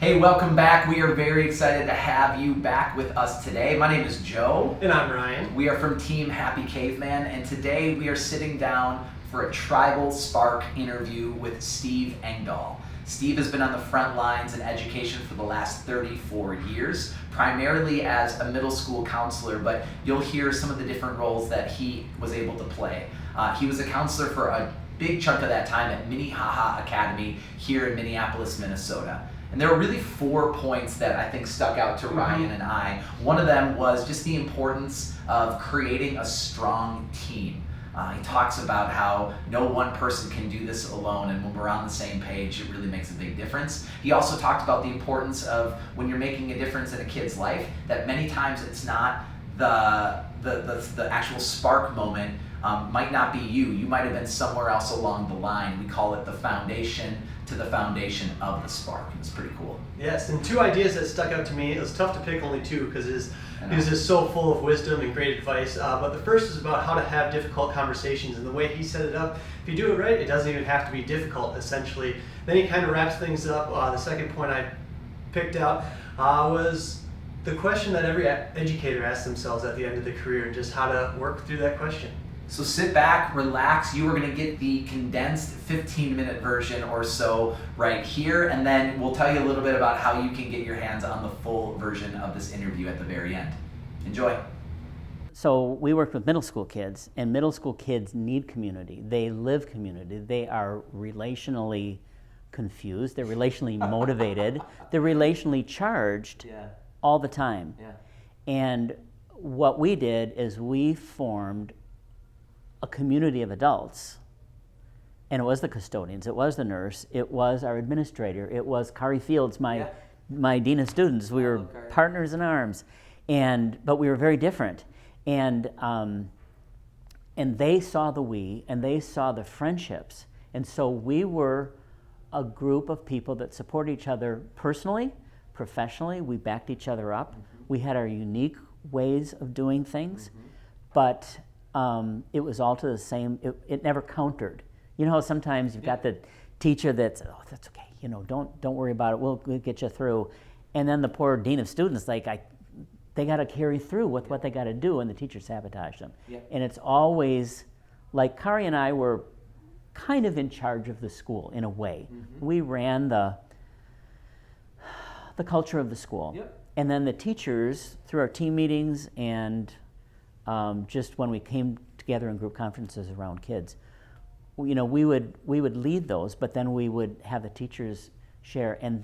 Hey, welcome back. We are very excited to have you back with us today. My name is Joe. And I'm Ryan. We are from Team Happy Caveman, and today we are sitting down for a Tribal Spark interview with Steve Engdahl. Steve has been on the front lines in education for the last 34 years, primarily as a middle school counselor, but you'll hear some of the different roles that he was able to play. He was a counselor for a big chunk of that time at Minneapolis Academy here in Minneapolis, Minnesota. And there were really 4 points that I think stuck out to Ryan and I. One of them was just the importance of creating a strong team. He talks about how no one person can do this alone, and when we're on the same page, it really makes a big difference. He also talked about the importance of when you're making a difference in a kid's life, that many times it's not the actual spark moment, might not be you. You might have been somewhere else along the line. We call it the foundation to the foundation of the spark. It's pretty cool. Yes, and 2 ideas that stuck out to me. It was tough to pick only 2 because he was just so full of wisdom and great advice. But the first is about how to have difficult conversations, and the way he set it up, if you do it right, it doesn't even have to be difficult, essentially. Then he kind of wraps things up. The second point I picked out was the question that every educator asks themselves at the end of the career, and just how to work through that question. So sit back, relax. You are going to get the condensed 15-minute version or so right here, and then we'll tell you a little bit about how you can get your hands on the full version of this interview at the very end. Enjoy. So we worked with middle school kids, and middle school kids need community. They live community. They are relationally confused. They're relationally motivated. They're relationally charged all the time. And what we did is we formed a community of adults, and it was the custodians, it was the nurse, it was our administrator, it was Kari Fields, my dean of students. We were partners in arms, but we were very different. And they saw the we, and they saw the friendships, and so we were a group of people that support each other personally, professionally. We backed each other up. We had our unique ways of doing things, but it was all to the same. It never countered. You know how sometimes you've got the teacher that's, oh, that's okay. You know, don't worry about it. We'll get you through. And then the poor dean of students, they got to carry through with what they got to do, and the teacher sabotaged them. And it's always like Kari and I were kind of in charge of the school in a way. We ran the culture of the school, and then the teachers through our team meetings and just when we came together in group conferences around kids, you know, we would lead those, but then we would have the teachers share, and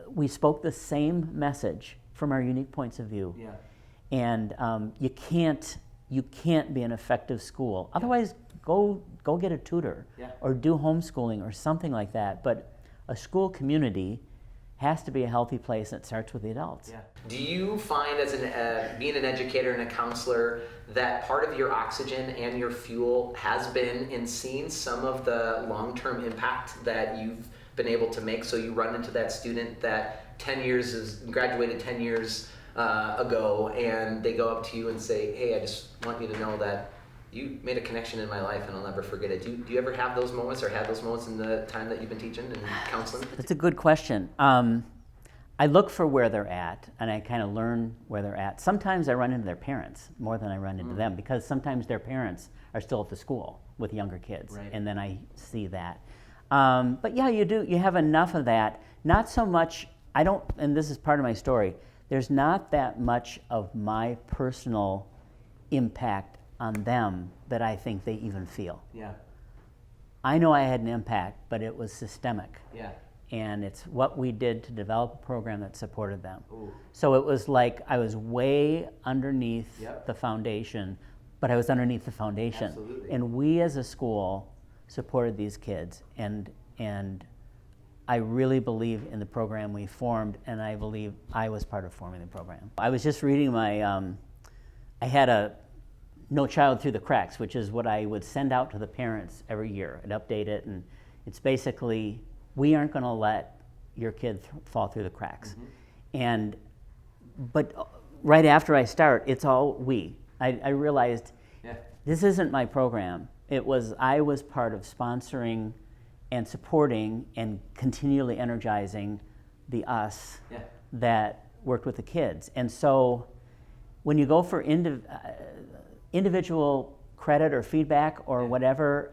we spoke the same message from our unique points of view. And you can't be an effective school. Otherwise, go get a tutor or do homeschooling or something like that. But a school community has to be a healthy place, and it starts with the adults. Do you find, as being an educator and a counselor, that part of your oxygen and your fuel has been in seeing some of the long-term impact that you've been able to make? So you run into that student that graduated 10 years ago, and they go up to you and say, hey, I just want you to know that you made a connection in my life and I'll never forget it. Do you ever have those moments, or had those moments in the time that you've been teaching and counseling? That's a good question. I look for where they're at, and I kind of learn where they're at. Sometimes I run into their parents more than I run into them, because sometimes their parents are still at the school with younger kids, and then I see that. But yeah, you do. You have enough of that. Not so much, and this is part of my story, there's not that much of my personal impact on them that I think they even feel. I know I had an impact, but it was systemic. And it's what we did to develop a program that supported them. So it was like I was way underneath the foundation, but I was underneath the foundation. And we as a school supported these kids, and I really believe in the program we formed, and I believe I was part of forming the program. I was just reading I had a No Child Through the Cracks, which is what I would send out to the parents every year. I'd update it, and it's basically, we aren't going to let your kid fall through the cracks. But right after I start, it's all we. I realized this isn't my program. I was part of sponsoring and supporting and continually energizing the us that worked with the kids. And so when you go for individual credit or feedback or whatever,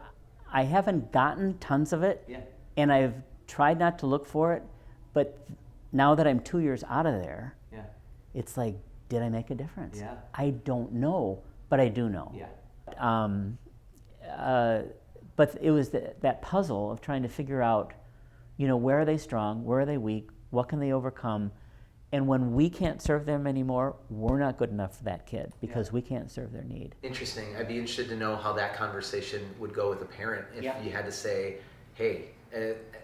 I haven't gotten tons of it, and I've tried not to look for it, but now that I'm 2 years out of there, it's like, did I make a difference? I don't know, but I do know. But it was that puzzle of trying to figure out, where are they strong, where are they weak, what can they overcome, and when we can't serve them anymore, we're not good enough for that kid because we can't serve their need. Interesting. I'd be interested to know how that conversation would go with a parent if you had to say, hey,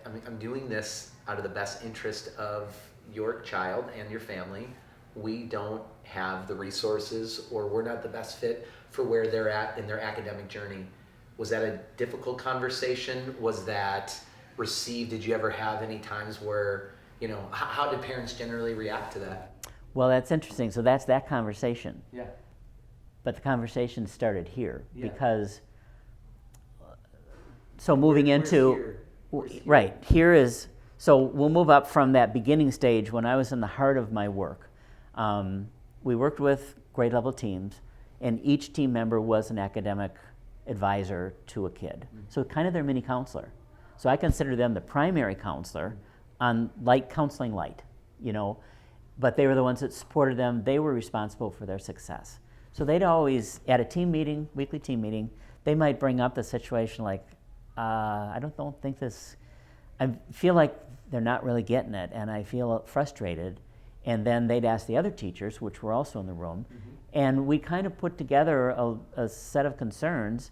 I'm doing this out of the best interest of your child and your family. We don't have the resources, or we're not the best fit for where they're at in their academic journey. Was that a difficult conversation? Was that received? Did you ever have any times where, how did parents generally react to that? Well, that's interesting. So that's that conversation. But the conversation started here because, so moving into, right, here is, so we'll move up from that beginning stage when I was in the heart of my work. We worked with grade level teams, and each team member was an academic advisor to a kid. So kind of their mini counselor. So I consider them the primary counselor on counseling light, but they were the ones that supported them. They were responsible for their success. So they'd always, at a team meeting, weekly team meeting, they might bring up the situation like, I don't think this, I feel like they're not really getting it, and I feel frustrated. And then they'd ask the other teachers, which were also in the room, and we kind of put together a set of concerns.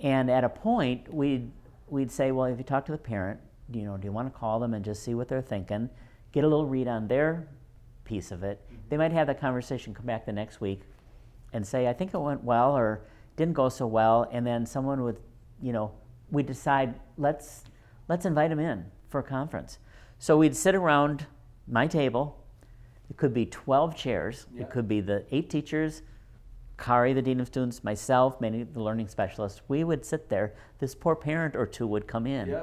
And at a point, we'd say, well, if you talk to the parent, do you want to call them and just see what they're thinking, get a little read on their piece of it. They might have that conversation, come back the next week, and say, I think it went well or didn't go so well. And then someone would, we decide, let's invite them in for a conference. So we'd sit around my table. It could be 12 chairs. It could be the 8 teachers, Kari, the dean of students, myself, many of the learning specialists. We would sit there. This poor parent or two would come in.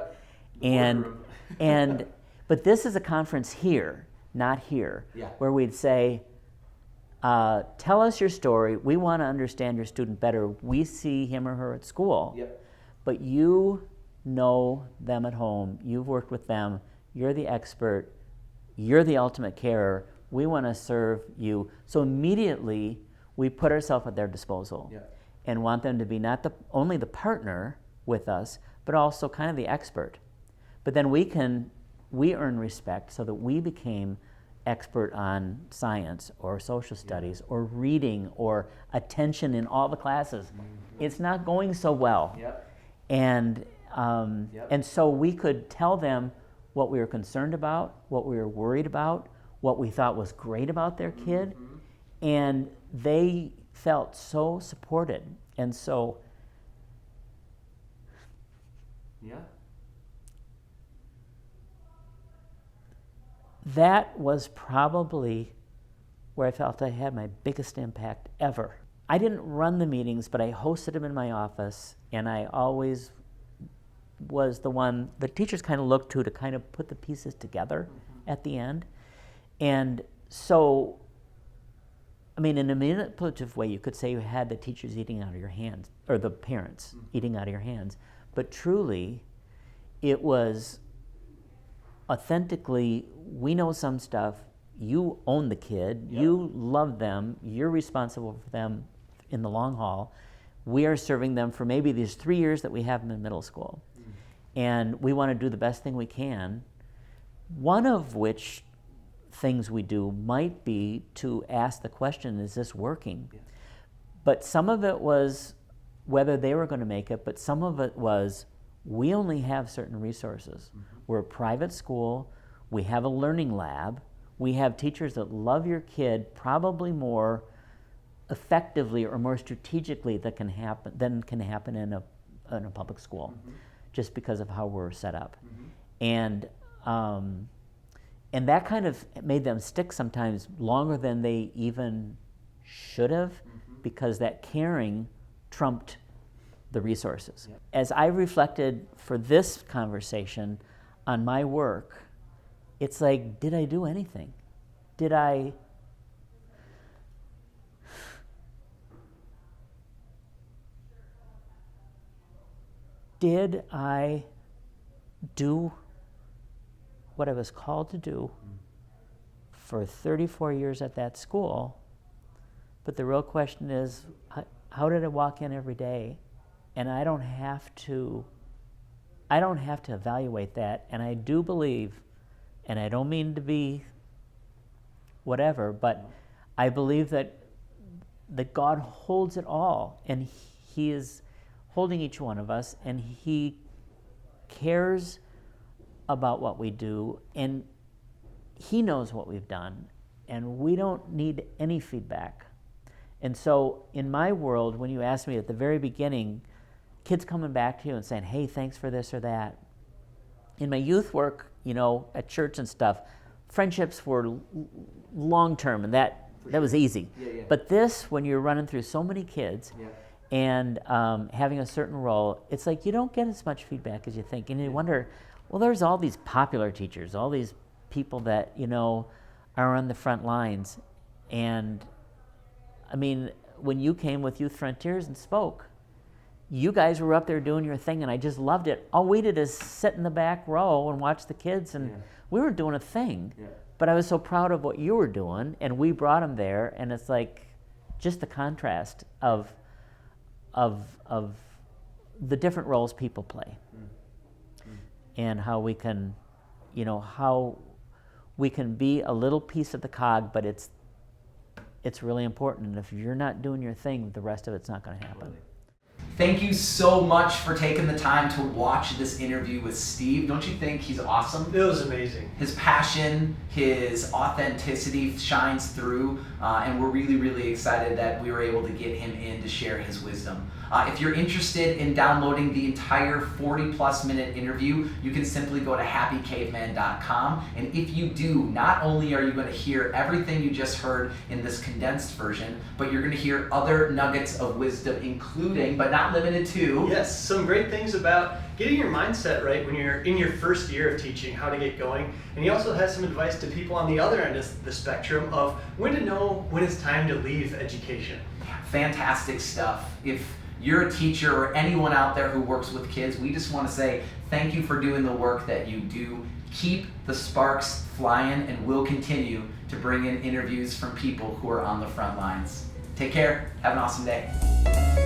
But this is a conference here, not here, where we'd say, tell us your story. We want to understand your student better. We see him or her at school, but you know them at home. You've worked with them. You're the expert. You're the ultimate carer. We want to serve you. So immediately, we put ourselves at their disposal and want them to be not only the partner with us, but also kind of the expert. But then we earn respect so that we became expert on science or social studies or reading or attention in all the classes. It's not going so well. And so we could tell them what we were concerned about, what we were worried about, what we thought was great about their kid, and they felt so supported. And so that was probably where I felt I had my biggest impact ever. I didn't run the meetings, but I hosted them in my office, and I always was the one the teachers kind of looked to kind of put the pieces together at the end. And so, I mean, in a manipulative way, you could say you had the teachers eating out of your hands, or the parents eating out of your hands. But truly, it was authentically, we know some stuff, you own the kid, you love them, you're responsible for them in the long haul. We are serving them for maybe these 3 years that we have them in middle school. And we want to do the best thing we can, one of which things we do might be to ask the question, is this working? But some of it was whether they were going to make it, but some of it was, we only have certain resources. We're a private school, we have a learning lab, we have teachers that love your kid probably more effectively or more strategically than can happen in a public school, just because of how we're set up. And that kind of made them stick sometimes longer than they even should have, because that caring trumped the resources. Yep. As I reflected for this conversation on my work, it's like, did I do anything? Did I do what I was called to do for 34 years at that school? But the real question is, how did I walk in every day? And I don't have to evaluate that. And I do believe, and I don't mean to be whatever, but I believe that God holds it all, and He is holding each one of us, and He cares about what we do, and He knows what we've done, and we don't need any feedback. And so in my world, when you asked me at the very beginning, kids coming back to you and saying, hey, thanks for this or that. In my youth work, at church and stuff, friendships were long-term, and that was easy. Yeah. But this, when you're running through so many kids, and having a certain role, it's like you don't get as much feedback as you think. And you wonder, well, there's all these popular teachers, all these people that, are on the front lines. And I mean, when you came with Youth Frontiers and spoke, you guys were up there doing your thing, and I just loved it. All we did is sit in the back row and watch the kids, and we weren't doing a thing. Yeah. But I was so proud of what you were doing, and we brought them there, and it's like just the contrast of the different roles people play, and how we can, how we can be a little piece of the cog, but it's really important. And if you're not doing your thing, the rest of it's not going to happen. Thank you so much for taking the time to watch this interview with Steve. Don't you think he's awesome? It was amazing. His passion, his authenticity shines through, and we're really, really excited that we were able to get him in to share his wisdom. If you're interested in downloading the entire 40-plus minute interview, you can simply go to happycaveman.com. And if you do, not only are you going to hear everything you just heard in this condensed version, but you're going to hear other nuggets of wisdom, including, but not limited to... Yes, some great things about getting your mindset right when you're in your first year of teaching, how to get going. And he also has some advice to people on the other end of the spectrum of when to know when it's time to leave education. Fantastic stuff. If you're a teacher or anyone out there who works with kids, we just want to say thank you for doing the work that you do. Keep the sparks flying, and we'll continue to bring in interviews from people who are on the front lines. Take care. Have an awesome day.